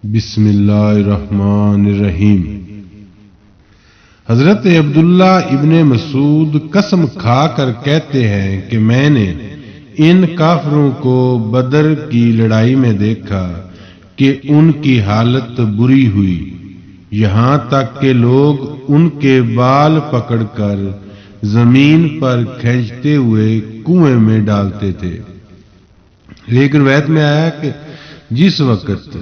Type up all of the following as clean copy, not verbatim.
بسم اللہ الرحمن الرحیم۔ حضرت عبداللہ ابن مسعود قسم کھا کر کہتے ہیں کہ میں نے ان کافروں کو بدر کی لڑائی میں دیکھا کہ ان کی حالت بری ہوئی، یہاں تک کہ لوگ ان کے بال پکڑ کر زمین پر کھینچتے ہوئے کنویں میں ڈالتے تھے۔ ایک روایت میں آیا کہ جس وقت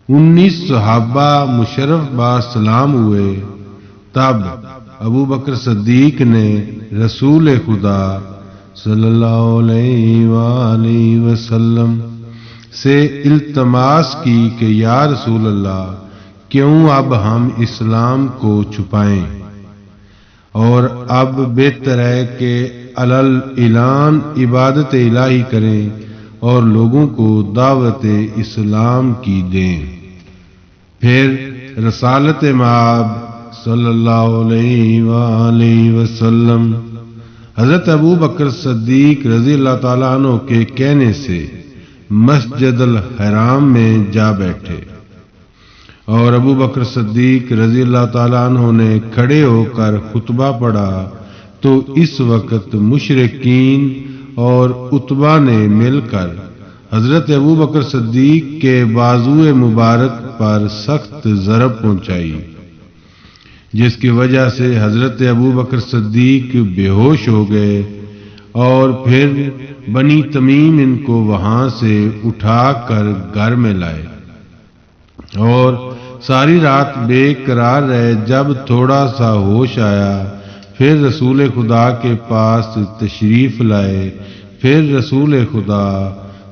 19 صحابہ مشرف باسلام ہوئے تب ابو بکر صدیق نے رسول خدا صلی اللہ علیہ وآلہ وسلم سے التماس کی کہ یا رسول اللہ، کیوں اب ہم اسلام کو چھپائیں، اور اب بہتر ہے کہ علل اعلان عبادت الہی کریں اور لوگوں کو دعوت اسلام کی دیں۔ پھر رسالت مآب صلی اللہ علیہ وآلہ وسلم حضرت ابو بکر صدیق رضی اللہ تعالیٰ عنہ کے کہنے سے مسجد الحرام میں جا بیٹھے، اور ابو بکر صدیق رضی اللہ تعالیٰ عنہ نے کھڑے ہو کر خطبہ پڑھا تو اس وقت مشرکین اور عتبہ نے مل کر حضرت ابو بکر صدیق کے بازو مبارک پر سخت ضرب پہنچائی، جس کی وجہ سے حضرت ابو بکر صدیق بے ہوش ہو گئے، اور پھر بنی تمیم ان کو وہاں سے اٹھا کر گھر میں لائے اور ساری رات بے قرار رہے۔ جب تھوڑا سا ہوش آیا پھر رسول خدا کے پاس تشریف لائے۔ پھر رسول خدا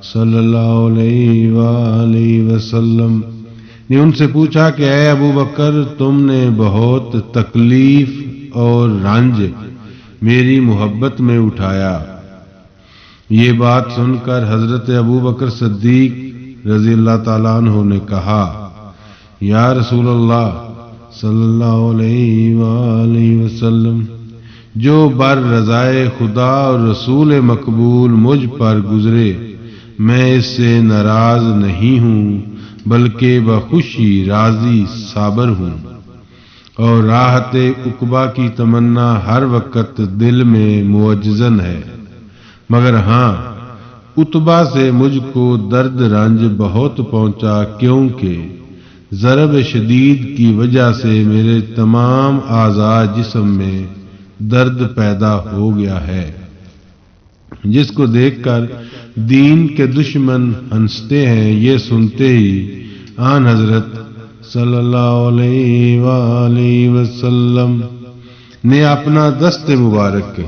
صلی اللہ علیہ وآلہ وسلم نے ان سے پوچھا کہ اے ابو بکر، تم نے بہت تکلیف اور رنج میری محبت میں اٹھایا۔ یہ بات سن کر حضرت ابو بکر صدیق رضی اللہ تعالیٰ عنہ نے کہا، یا رسول اللہ صلی اللہ علیہ وآلہ وسلم، جو بر رضائے خدا اور رسول مقبول مجھ پر گزرے، میں اس سے ناراض نہیں ہوں بلکہ بخوشی راضی صابر ہوں، اور راحت عقبہ کی تمنا ہر وقت دل میں معجزن ہے، مگر ہاں عتبہ سے مجھ کو درد رنج بہت پہنچا، کیونکہ ضرب شدید کی وجہ سے میرے تمام اعضاء جسم میں درد پیدا ہو گیا ہے، جس کو دیکھ کر دین کے دشمن ہنستے ہیں۔ یہ سنتے ہی آن حضرت صلی اللہ علیہ وآلہ وسلم نے اپنا دست مبارک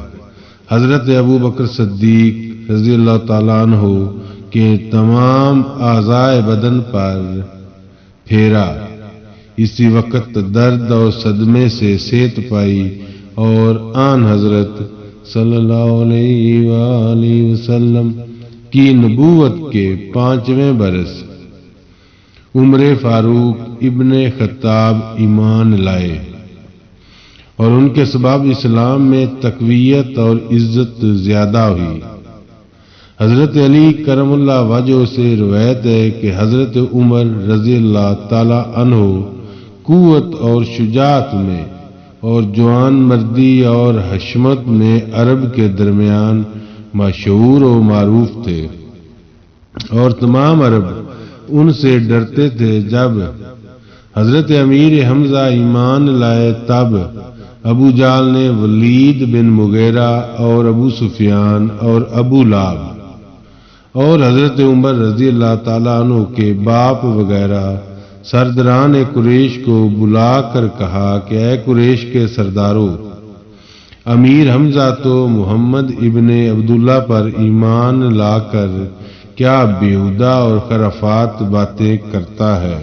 حضرت ابو بکر صدیق رضی اللہ تعالیٰ عنہ کے تمام اعضاء بدن پر پھیرا۔ اسی وقت درد اور صدمے سے صحت پائی، اور آن حضرت صلی اللہ علیہ وآلہ وسلم کی نبوت کے 5ویں برس عمر فاروق ابن خطاب ایمان لائے، اور ان کے سبب اسلام میں تقویت اور عزت زیادہ ہوئی۔ حضرت علی کرم اللہ وجہہ سے روایت ہے کہ حضرت عمر رضی اللہ تعالی عنہ قوت اور شجاعت میں اور جوان مردی اور حشمت میں عرب کے درمیان مشہور و معروف تھے، اور تمام عرب ان سے ڈرتے تھے۔ جب حضرت امیر حمزہ ایمان لائے تب ابو جہل نے ولید بن مغیرہ اور ابو سفیان اور ابو لہب اور حضرت عمر رضی اللہ تعالیٰ عنہ کے باپ وغیرہ سرداران قریش کو بلا کر کہا کہ اے قریش کے سرداروں، امیر حمزہ تو محمد ابن عبداللہ پر ایمان لا کر کیا بیہودہ اور خرافات باتیں کرتا ہے،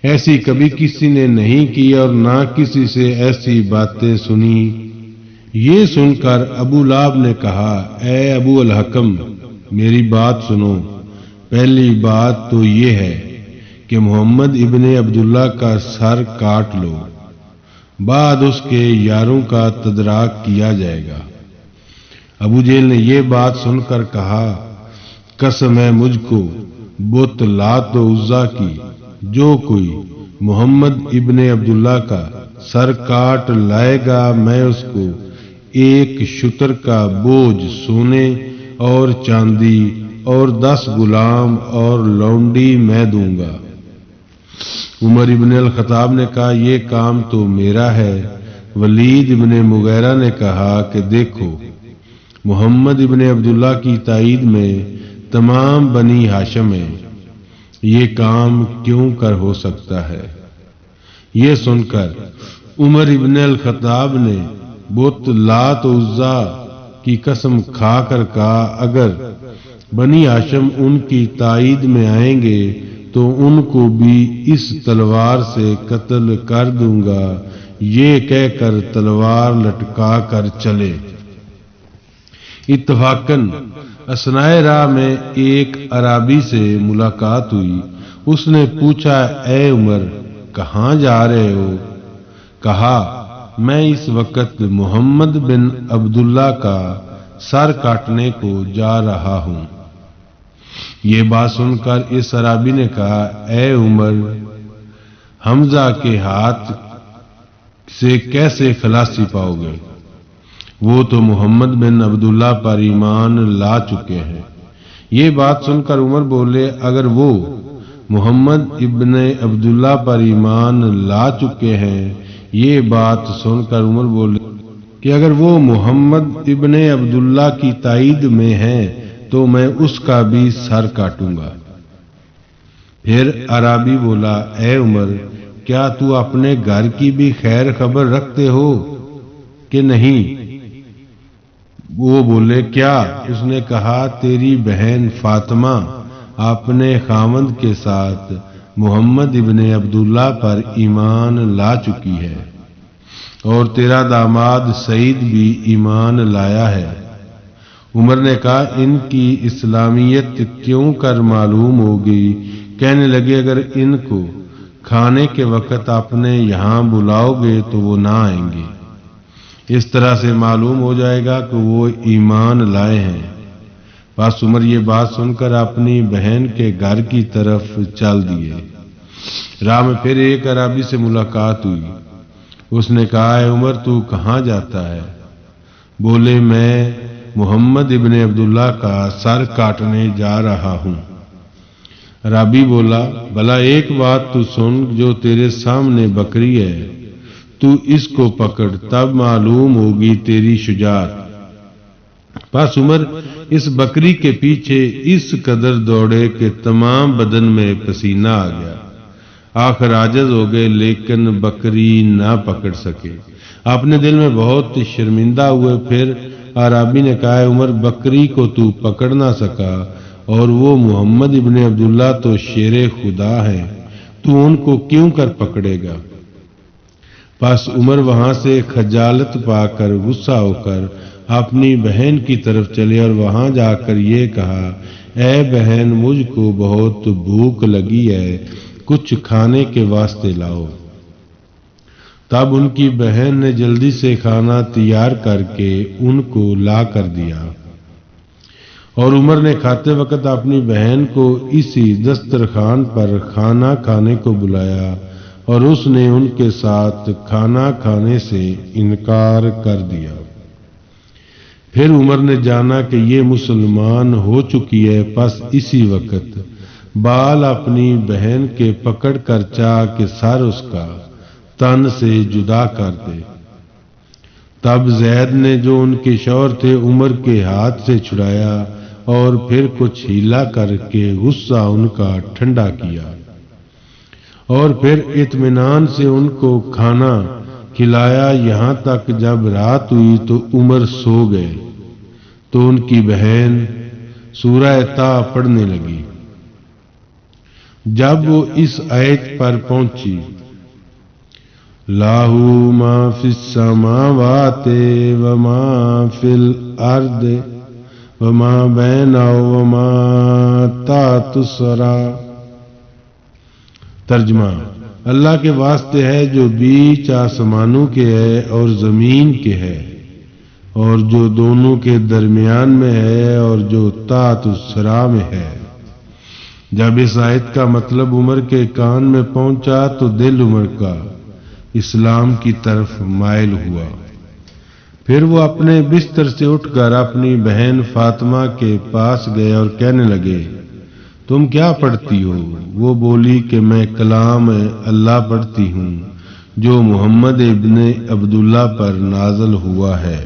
ایسی کبھی کسی نے نہیں کی اور نہ کسی سے ایسی باتیں سنی۔ یہ سن کر ابو لہب نے کہا، اے ابو الحکم، میری بات سنو۔ پہلی بات تو یہ ہے کہ محمد ابن عبداللہ کا سر کاٹ لو، بعد اس کے یاروں کا تدراک کیا جائے گا۔ ابو جہل نے یہ بات سن کر کہا، قسم ہے مجھ کو بت لات و عزا کی جو کوئی محمد ابن عبداللہ کا سر کاٹ لائے گا میں اس کو ایک شتر کا بوجھ سونے اور چاندی اور 10 غلام اور لونڈی میں دوں گا۔ عمر ابن الخطاب نے کہا یہ کام تو میرا ہے۔ ولید ابن مغیرہ نے کہا کہ دیکھو محمد ابن عبداللہ کی تائید میں تمام بنی ہاشم ہیں، یہ کام کیوں کر ہو سکتا ہے؟ یہ سن کر عمر ابن الخطاب نے بت لات و عزا کی قسم کھا کر کہا اگر بنی ہاشم ان کی تائید میں آئیں گے تو ان کو بھی اس تلوار سے قتل کر دوں گا، یہ کہہ کر تلوار لٹکا کر چلے۔ اتفاقاً اثناء راہ میں ایک عرابی سے ملاقات ہوئی۔ اس نے پوچھا اے عمر کہاں جا رہے ہو؟ کہا میں اس وقت محمد بن عبداللہ کا سر کاٹنے کو جا رہا ہوں۔ یہ بات سن کر اس عرابی نے کہا اے عمر حمزہ کے ہاتھ سے کیسے خلاصی پاؤ گے؟ وہ تو محمد بن عبداللہ پر ایمان لا چکے ہیں۔ یہ بات سن کر عمر بولے اگر وہ محمد ابن عبداللہ پر ایمان لا چکے ہیں، یہ بات سن کر عمر بولے کہ اگر وہ محمد ابن عبداللہ کی تائید میں ہیں تو میں اس کا بھی سر کاٹوں گا۔ پھر عرابی بولا اے عمر کیا تو اپنے گھر کی بھی خیر خبر رکھتے ہو کہ نہیں؟ وہ بولے کیا؟ اس نے کہا تیری بہن فاطمہ اپنے خاوند کے ساتھ محمد ابن عبداللہ پر ایمان لا چکی ہے اور تیرا داماد سعید بھی ایمان لایا ہے۔ عمر نے کہا ان کی اسلامیت کیوں کر معلوم ہوگی؟ کہنے لگے اگر ان کو کھانے کے وقت اپنے یہاں بلاؤ گے تو وہ نہ آئیں گے، اس طرح سے معلوم ہو جائے گا کہ وہ ایمان لائے ہیں۔ بس عمر یہ بات سن کر اپنی بہن کے گھر کی طرف چل دیے۔ راہ میں پھر ایک عرابی سے ملاقات ہوئی۔ اس نے کہا اے عمر تو کہاں جاتا ہے؟ بولے میں محمد ابن عبداللہ کا سر کاٹنے جا رہا ہوں۔ عرابی بولا بھلا ایک بات تو سن، جو تیرے سامنے بکری ہے تو اس کو پکڑ، تب معلوم ہوگی تیری شجاعت۔ پس عمر اس بکری کے پیچھے اس قدر دوڑے کہ تمام بدن میں پسینہ آ گیا، آخر عاجز ہو گئے لیکن بکری نہ پکڑ سکے۔ اپنے دل میں بہت شرمندہ ہوئے۔ پھر عرابی نے کہا عمر بکری کو تو پکڑ نہ سکا اور وہ محمد ابن عبداللہ تو شیر خدا ہے، تو ان کو کیوں کر پکڑے گا؟ پس عمر وہاں سے خجالت پا کر غصہ ہو کر اپنی بہن کی طرف چلے اور وہاں جا کر یہ کہا اے بہن مجھ کو بہت بھوک لگی ہے، کچھ کھانے کے واسطے لاؤ۔ تب ان کی بہن نے جلدی سے کھانا تیار کر کے ان کو لا کر دیا اور عمر نے کھاتے وقت اپنی بہن کو اسی دسترخوان پر کھانا کھانے کو بلایا اور اس نے ان کے ساتھ کھانا کھانے سے انکار کر دیا۔ پھر عمر نے جانا کہ یہ مسلمان ہو چکی ہے، پس اسی وقت بال اپنی بہن کے پکڑ کر چاہ کہ سر اس کا تن سے جدا کر دے۔ تب زید نے جو ان کے شوہر تھے عمر کے ہاتھ سے چھڑایا اور پھر کچھ ہیلا کر کے غصہ ان کا ٹھنڈا کیا اور پھر اطمینان سے ان کو کھانا کھلایا، یہاں تک جب رات ہوئی تو عمر سو گئے تو ان کی بہن سورہ طا پڑھنے لگی۔ جب وہ اس آیت پر پہنچی لَهُ مَا فِي السَّمَاوَاتِ وَمَا فِي الْأَرْضِ وَمَا بَيْنَهُمَا وَمَا تَحْتَ الثَّرَى۔ ترجمہ اللہ کے واسطے ہے جو بیچ آسمانوں کے ہے اور زمین کے ہے، اور جو دونوں کے درمیان میں ہے اور جو تحت الثری میں ہے۔ جب اس آیت کا مطلب عمر کے کان میں پہنچا تو دل عمر کا اسلام کی طرف مائل ہوا۔ پھر وہ اپنے بستر سے اٹھ کر اپنی بہن فاطمہ کے پاس گئے اور کہنے لگے، تم کیا پڑھتی ہو؟ وہ بولی کہ میں کلام اللہ پڑھتی ہوں جو محمد ابن عبداللہ پر نازل ہوا ہے۔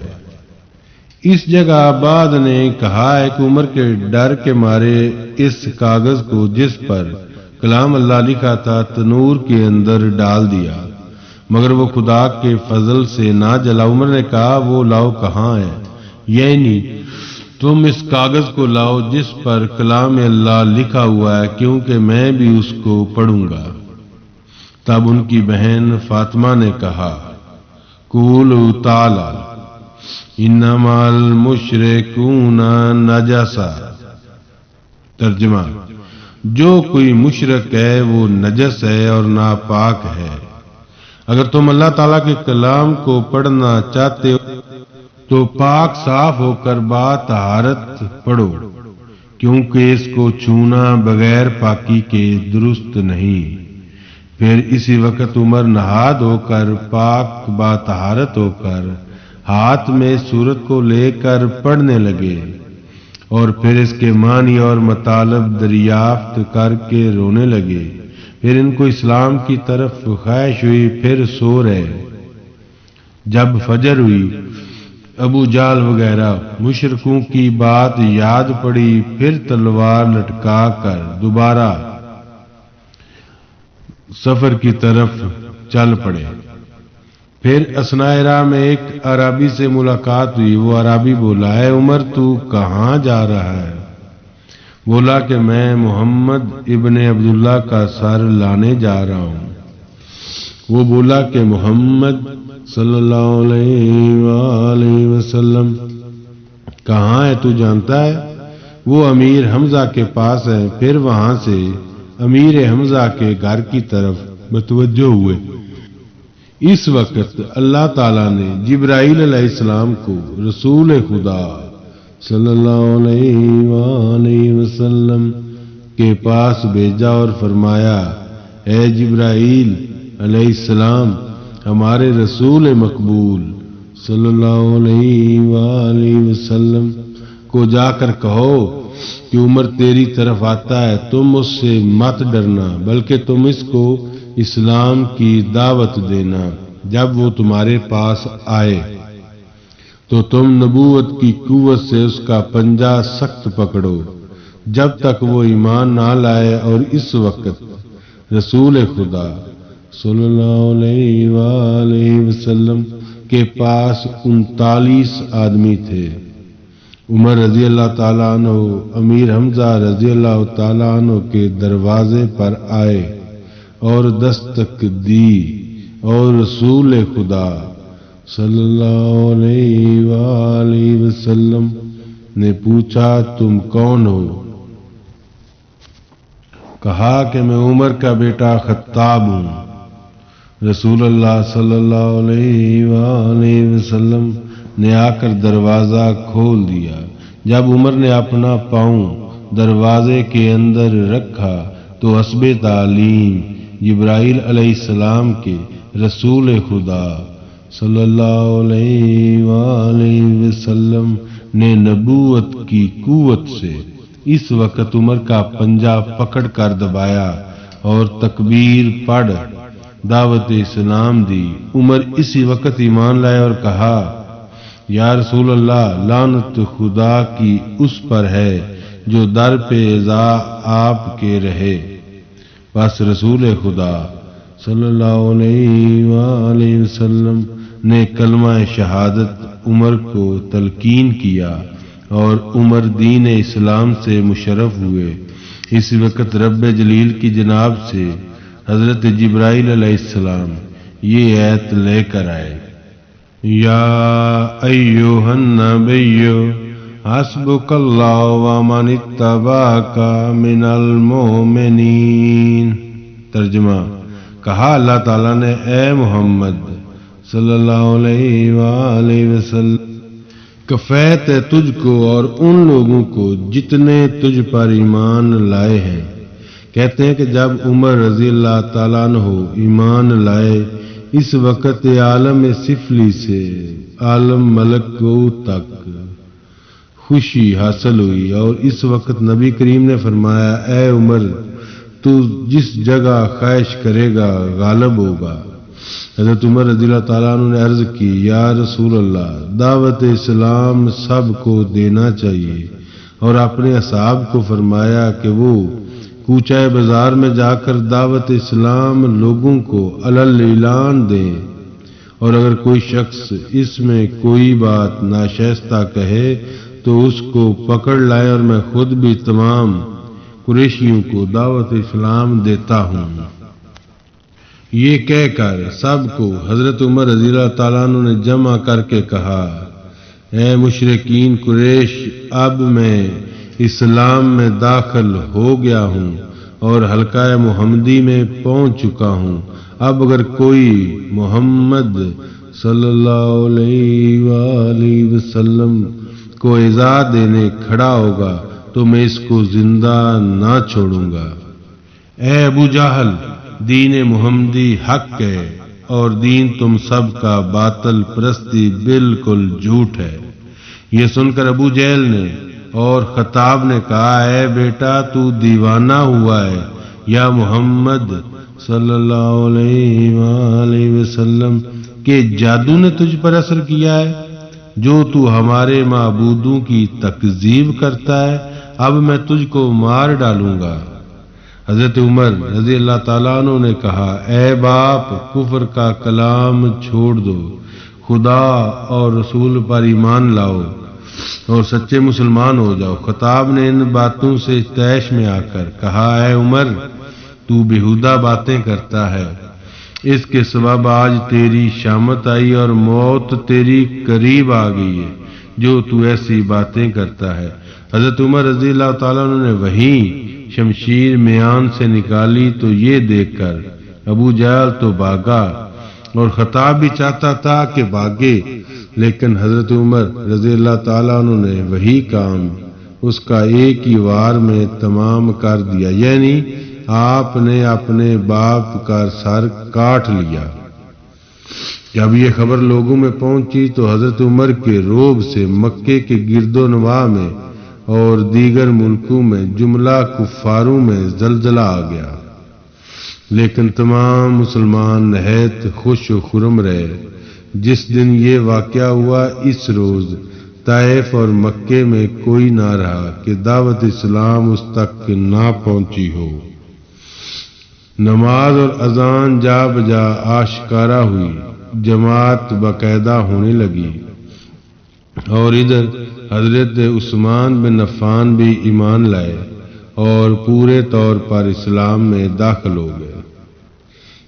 اس جگہ آباد نے کہا ہے کہ عمر کے ڈر کے مارے اس کاغذ کو جس پر کلام اللہ لکھا تھا تنور کے اندر ڈال دیا، مگر وہ خدا کے فضل سے نہ جلا۔ عمر نے کہا، وہ لاؤ کہاں ہے؟ یعنی تم اس کاغذ کو لاؤ جس پر کلام اللہ لکھا ہوا ہے، کیونکہ میں بھی اس کو پڑھوں گا۔ تب ان کی بہن فاطمہ نے کہا، قولوا تعالی انما المشرکون نجسا۔ ترجمہ، جو کوئی مشرک ہے وہ نجس ہے اور ناپاک ہے۔ اگر تم اللہ تعالیٰ کے کلام کو پڑھنا چاہتے ہو تو پاک صاف ہو کر با طہارت پڑھو، کیونکہ اس کو چھونا بغیر پاکی کے درست نہیں۔ پھر اسی وقت عمر نہا دھو کر پاک با طہارت ہو کر ہاتھ میں سورت کو لے کر پڑھنے لگے، اور پھر اس کے معنی اور مطالب دریافت کر کے رونے لگے۔ پھر ان کو اسلام کی طرف خواہش ہوئی، پھر سو رہے۔ جب فجر ہوئی، ابو جہل وغیرہ مشرکوں کی بات یاد پڑی، پھر تلوار لٹکا کر دوبارہ سفر کی طرف چل پڑے۔ پھر اثناء راہ میں ایک عربی سے ملاقات ہوئی۔ وہ عربی بولا، اے عمر تو کہاں جا رہا ہے؟ بولا کہ میں محمد ابن عبداللہ کا سر لانے جا رہا ہوں۔ وہ بولا کہ محمد صلی اللہ علیہ وآلہ وسلم کہاں ہے، تو جانتا ہے؟ وہ امیر حمزہ کے پاس ہے۔ پھر وہاں سے امیر حمزہ کے گھر کی طرف متوجہ ہوئے۔ اس وقت اللہ تعالیٰ نے جبرائیل علیہ السلام کو رسول خدا صلی اللہ علیہ وآلہ وسلم کے پاس بھیجا اور فرمایا، اے جبرائیل علیہ السلام، ہمارے رسول مقبول صلی اللہ علیہ وآلہ وسلم کو جا کر کہو کہ عمر تیری طرف آتا ہے، تم اس سے مت ڈرنا، بلکہ تم اس کو اسلام کی دعوت دینا۔ جب وہ تمہارے پاس آئے تو تم نبوت کی قوت سے اس کا پنجہ سخت پکڑو جب تک وہ ایمان نہ لائے۔ اور اس وقت رسول خدا صلی اللہ علیہ وآلہ وسلم کے پاس 39 آدمی تھے۔ عمر رضی اللہ تعالیٰ عنہ امیر حمزہ رضی اللہ تعالیٰ عنہ کے دروازے پر آئے اور دستک دی، اور رسول خدا صلی اللہ علیہ وآلہ وسلم نے پوچھا، تم کون ہو؟ کہا کہ میں عمر کا بیٹا خطاب ہوں۔ رسول اللہ صلی اللہ علیہ وآلہ وسلم نے آ کر دروازہ کھول دیا۔ جب عمر نے اپنا پاؤں دروازے کے اندر رکھا تو حسب تعلیم جبرائیل علیہ السلام کے رسول خدا صلی اللہ علیہ وآلہ وسلم نے نبوت کی قوت سے اس وقت عمر کا پنجہ پکڑ کر دبایا اور تکبیر پڑھ دعوت اسلام دی۔ عمر اسی وقت ایمان لائے اور کہا، یا رسول اللہ، لعنت خدا کی اس پر ہے جو در پہ ازا آپ کے رہے۔ بس رسول خدا صلی اللہ علیہ وآلہ وسلم نے کلمہ شہادت عمر کو تلقین کیا اور عمر دین اسلام سے مشرف ہوئے۔ اس وقت رب جلیل کی جناب سے حضرت جبرائیل علیہ السلام یہ آیت لے کر آئے، یا ایھا النبی حسبک اللہ ومن اتبعک من المؤمنین۔ ترجمہ، کہا اللہ تعالیٰ نے، اے محمد صلی اللہ علیہ وآلہ وسلم، کفایت ہے تجھ کو اور ان لوگوں کو جتنے تجھ پر ایمان لائے ہیں، کہتے ہیں کہ جب عمر رضی اللہ تعالیٰ عنہ ایمان لائے، اس وقت عالم سفلی سے عالم ملکوت تک خوشی حاصل ہوئی، اور اس وقت نبی کریم نے فرمایا اے عمر، تو جس جگہ خواہش کرے گا غالب ہوگا۔ حضرت عمر رضی اللہ تعالیٰ عنہ نے عرض کی یا رسول اللہ، دعوت اسلام سب کو دینا چاہیے، اور اپنے اصحاب کو فرمایا کہ وہ کوچہ بازار میں جا کر دعوت اسلام لوگوں کو علل اعلان دیں، اور اگر کوئی شخص اس میں کوئی بات ناشائستہ کہے تو اس کو پکڑ لائے، اور میں خود بھی تمام قریشیوں کو دعوت اسلام دیتا ہوں۔ یہ کہہ کر سب کو حضرت عمر رضی اللہ تعالیٰ عنہ نے جمع کر کے کہا اے مشرکین قریش، اب میں اسلام میں داخل ہو گیا ہوں اور حلقہ محمدی میں پہنچ چکا ہوں۔ اب اگر کوئی محمد صلی اللہ علیہ وآلہ وسلم کو ایذا دینے کھڑا ہوگا تو میں اس کو زندہ نہ چھوڑوں گا۔ اے ابو جہل، دین محمدی حق ہے اور دین تم سب کا باطل پرستی بالکل جھوٹ ہے۔ یہ سن کر ابو جہل نے اور خطاب نے کہا اے بیٹا، تو دیوانہ ہوا ہے یا محمد صلی اللہ علیہ وآلہ وسلم کے جادو نے تجھ پر اثر کیا ہے جو تو ہمارے معبودوں کی تکذیب کرتا ہے؟ اب میں تجھ کو مار ڈالوں گا۔ حضرت عمر رضی اللہ تعالیٰ عنہ نے کہا اے باپ، کفر کا کلام چھوڑ دو، خدا اور رسول پر ایمان لاؤ اور سچے مسلمان ہو جاؤ۔ خطاب نے ان باتوں سے طیش میں آ کر کہا اے عمر، تو بیہودہ باتیں کرتا ہے، اس کے سبب آج تیری شامت آئی اور موت تیری قریب آ گئی ہے جو تو ایسی باتیں کرتا ہے۔ حضرت عمر رضی اللہ تعالیٰ عنہ نے وہیں شمشیر میان سے نکالی تو یہ دیکھ کر ابو جہل تو بھاگا، اور خطاب بھی چاہتا تھا کہ بھاگے، لیکن حضرت عمر رضی اللہ تعالیٰ عنہ نے وہی کام اس کا ایک ہی وار میں تمام کر دیا، یعنی آپ نے اپنے باپ کا سر کاٹ لیا۔ جب یہ خبر لوگوں میں پہنچی تو حضرت عمر کے روب سے مکے کے گرد و نواح میں اور دیگر ملکوں میں جملہ کفاروں میں زلزلہ آ گیا، لیکن تمام مسلمان نہایت خوش و خرم رہے۔ جس دن یہ واقعہ ہوا اس روز طائف اور مکے میں کوئی نہ رہا کہ دعوت اسلام اس تک نہ پہنچی ہو۔ نماز اور اذان جا بجا آشکارا ہوئی، جماعت باقاعدہ ہونے لگی، اور ادھر حضرت عثمان بن عفان بھی ایمان لائے اور پورے طور پر اسلام میں داخل ہو گئے۔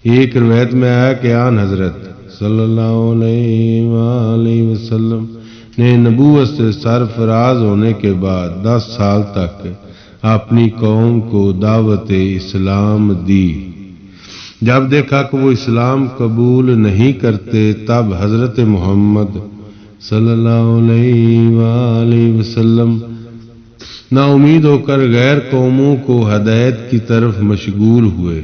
ایک روایت میں آیا کہ آن حضرت صلی اللہ علیہ وآلہ وسلم نے نبوت سے سرفراز ہونے کے بعد 10 سال تک اپنی قوم کو دعوت اسلام دی۔ جب دیکھا کہ وہ اسلام قبول نہیں کرتے تب حضرت محمد صلی اللہ علیہ وآلہ وسلم نا امید ہو کر غیر قوموں کو ہدایت کی طرف مشغول ہوئے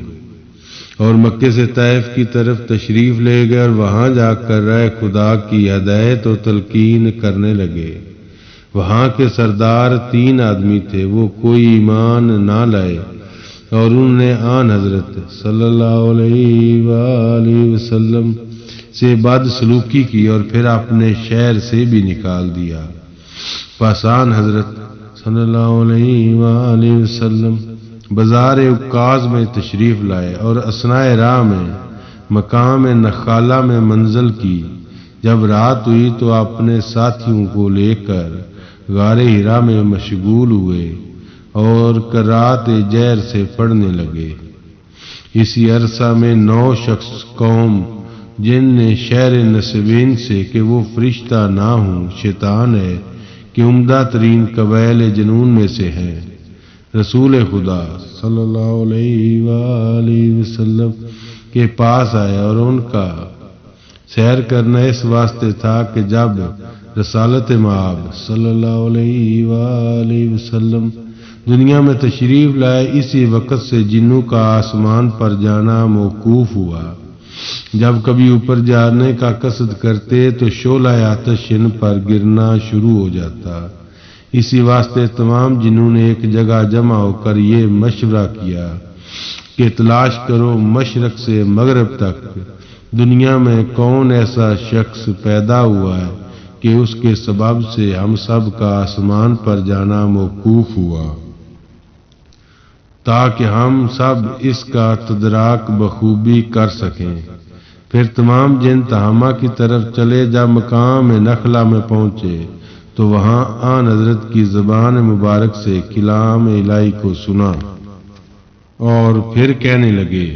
اور مکے سے طائف کی طرف تشریف لے گئے اور وہاں جا کر رائے خدا کی ہدایت و تلقین کرنے لگے۔ وہاں کے سردار 3 آدمی تھے، وہ کوئی ایمان نہ لائے اور انہوں نے آن حضرت صلی اللہ علیہ وآلہ وسلم سے بد سلوکی کی اور پھر اپنے شہر سے بھی نکال دیا۔ پس آن حضرت صلی اللہ علیہ وآلہ وسلم بازار عکاظ میں تشریف لائے اور اثناء راہ میں مقام نخالہ میں منزل کی۔ جب رات ہوئی تو اپنے ساتھیوں کو لے کر غار ہرا میں مشغول ہوئے اور قرات جہر سے پڑھنے لگے۔ اسی عرصہ میں 9 شخص قوم جن نے شہر نسبین سے کہ وہ فرشتہ نہ ہوں شیطان ہے کہ عمدہ ترین قبائل جنون میں سے ہیں، رسول خدا صلی اللہ علیہ وآلہ وسلم کے پاس آئے اور ان کا سیر کرنا اس واسطے تھا کہ جب رسالت مآب صلی اللہ علیہ وآلہ وسلم دنیا میں تشریف لائے اسی وقت سے جنوں کا آسمان پر جانا موقوف ہوا۔ جب کبھی اوپر جانے کا قصد کرتے تو شعلہ آتش ان پر گرنا شروع ہو جاتا۔ اسی واسطے تمام جنوں نے ایک جگہ جمع ہو کر یہ مشورہ کیا کہ تلاش کرو مشرق سے مغرب تک دنیا میں کون ایسا شخص پیدا ہوا ہے کہ اس کے سبب سے ہم سب کا آسمان پر جانا موقوف ہوا، تاکہ ہم سب اس کا تدراک بخوبی کر سکیں۔ پھر تمام جن تہامہ کی طرف چلے۔ جب مقام نخلا میں پہنچے تو وہاں آن حضرت کی زبان مبارک سے کلام الہی کو سنا اور پھر کہنے لگے،